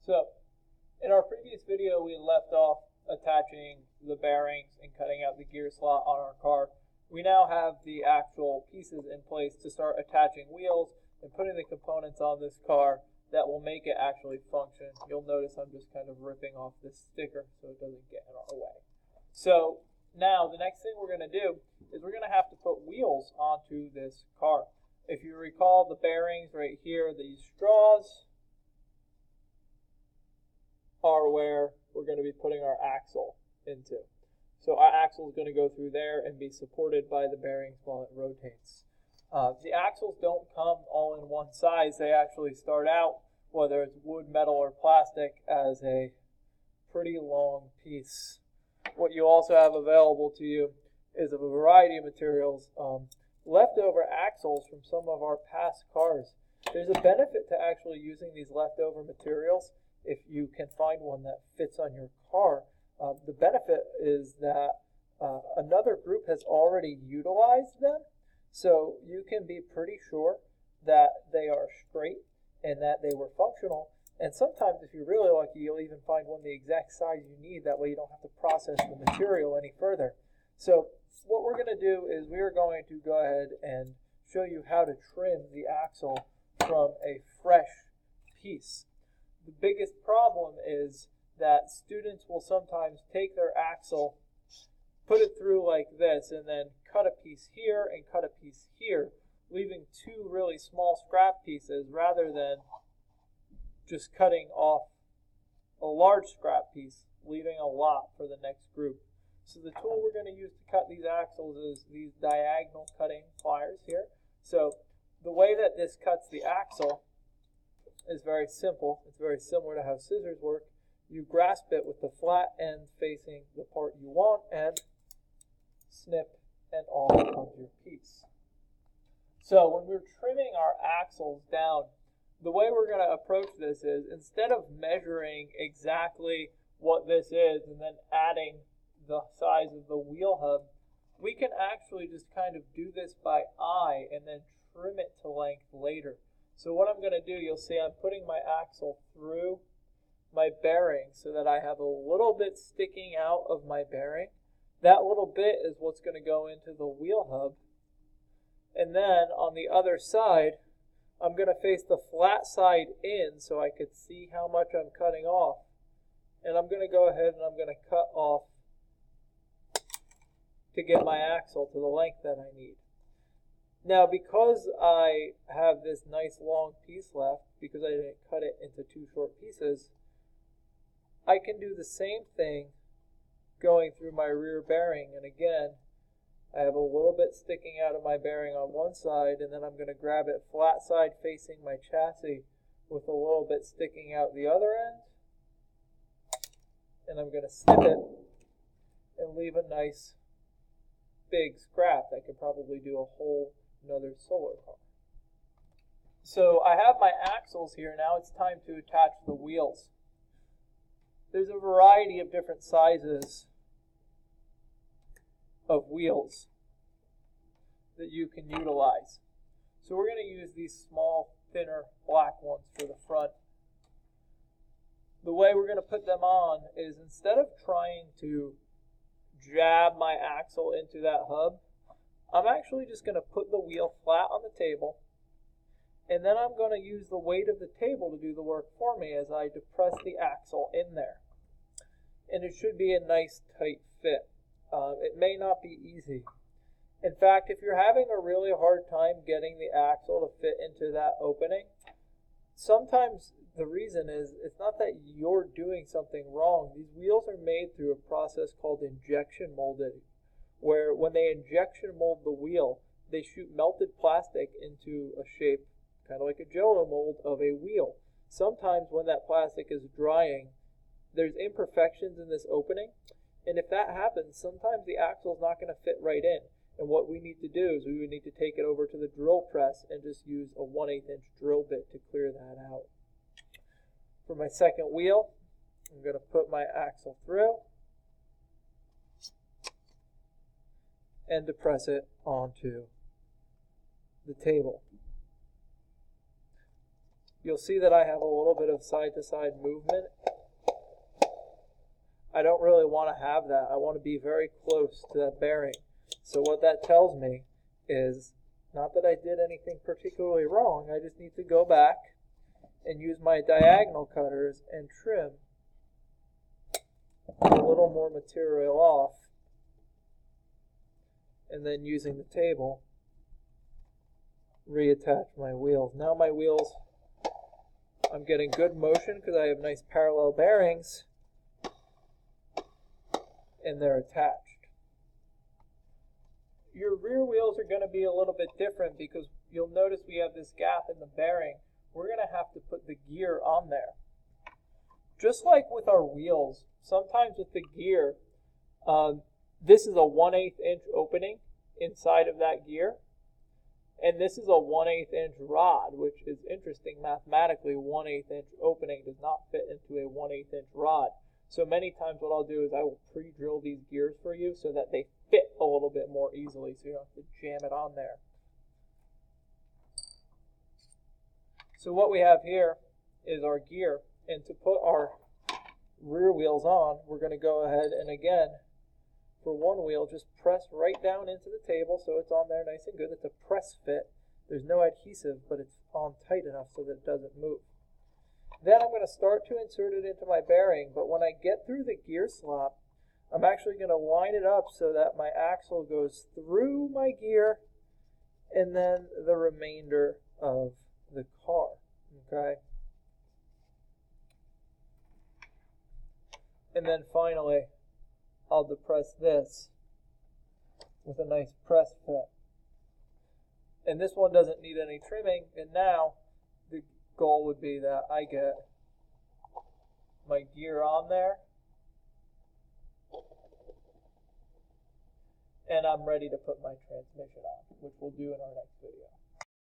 So, in our previous video, we left off attaching the bearings and cutting out the gear slot on our car. We now have the actual pieces in place to start attaching wheels and putting the components on this car that will make it actually function. You'll notice I'm just kind of ripping off this sticker so it doesn't get in our way. So now the next thing we're going to do is we're going to have to put wheels onto this car. If you recall the bearings right here, these straws are where we're going to be putting our axle into. So our axle is going to go through there and be supported by the bearings while it rotates. The axles don't come all in one size. They actually start out, whether it's wood, metal, or plastic, as a pretty long piece. What you also have available to you is a variety of materials. Leftover axles from some of our past cars. There's a benefit to actually using these leftover materials if you can find one that fits on your car. The benefit is that another group has already utilized them, so you can be pretty sure that they are straight and that they were functional. And sometimes, if you're really lucky, you'll even find one the exact size you need. That way you don't have to process the material any further. So what we're going to do is we are going to go ahead and show you how to trim the axle from a fresh piece. The biggest problem is that students will sometimes take their axle, put it through like this, and then cut a piece here and cut a piece here, leaving two really small scrap pieces rather than just cutting off a large scrap piece, leaving a lot for the next group. So the tool we're going to use to cut these axles is these diagonal cutting pliers here. So the way that this cuts the axle is very simple. It's very similar to how scissors work. You grasp it with the flat end facing the part you want and snip, and off comes your piece. So when we're trimming our axles down, the way we're going to approach this is, instead of measuring exactly what this is and then adding the size of the wheel hub, we can actually just kind of do this by eye and then trim it to length later. So what I'm going to do, you'll see I'm putting my axle through my bearing so that I have a little bit sticking out of my bearing. That little bit is what's going to go into the wheel hub. And then on the other side, I'm going to face the flat side in so I could see how much I'm cutting off. And I'm going to go ahead and I'm going to cut off to get my axle to the length that I need. Now, because I have this nice long piece left, because I didn't cut it into two short pieces, I can do the same thing going through my rear bearing. And again, I have a little bit sticking out of my bearing on one side, and then I'm going to grab it flat side facing my chassis with a little bit sticking out the other end. And I'm going to snip it and leave a nice big scrap that could probably do a whole another solar car. So I have my axles here. Now it's time to attach the wheels. There's a variety of different sizes of wheels that you can utilize. So we're going to use these small, thinner, black ones for the front. The way we're going to put them on is, instead of trying to jab my axle into that hub, I'm actually just going to put the wheel flat on the table, and then I'm going to use the weight of the table to do the work for me as I depress the axle in there. And it should be a nice tight fit. It may not be easy. In fact, if you're having a really hard time getting the axle to fit into that opening, sometimes the reason is it's not that you're doing something wrong. These wheels are made through a process called injection molding, where when they injection mold the wheel, they shoot melted plastic into a shape, kind of like a jello mold of a wheel. Sometimes when that plastic is drying, there's imperfections in this opening, and if that happens, sometimes the axle is not going to fit right in. And what we need to do is we would need to take it over to the drill press and just use a 1/8 inch drill bit to clear that out. For my second wheel, I'm going to put my axle through and depress it onto the table. you'll see that I have a little bit of side-to-side movement. I don't really want to have that. I want to be very close to that bearing. So what that tells me is not that I did anything particularly wrong. I just need to go back and use my diagonal cutters and trim a little more material off, and then using the table reattach my wheels. Now my wheels, I'm getting good motion because I have nice parallel bearings and they're attached. Your rear wheels are going to be a little bit different because you'll notice we have this gap in the bearing. We're going to have to put the gear on there. Just like with our wheels, sometimes with the gear, this is a 1/8 inch opening inside of that gear. And this is a 1/8 inch rod, which is interesting mathematically. 1/8 inch opening does not fit into a 1/8 inch rod. So many times what I'll do is I will pre-drill these gears for you so that they fit a little bit more easily so you don't have to jam it on there. So what we have here is our gear, and to put our rear wheels on, we're going to go ahead and again, for one wheel, just press right down into the table so it's on there nice and good. It's a press fit. There's no adhesive, but it's on tight enough so that it doesn't move. Then I'm going to start to insert it into my bearing, but when I get through the gear slot, I'm actually going to line it up so that my axle goes through my gear and then the remainder of the car. Okay? And then finally, I'll depress this with a nice press fit. And this one doesn't need any trimming, and now the goal would be that I get my gear on there and I'm ready to put my transmission on, which we'll do in our next video.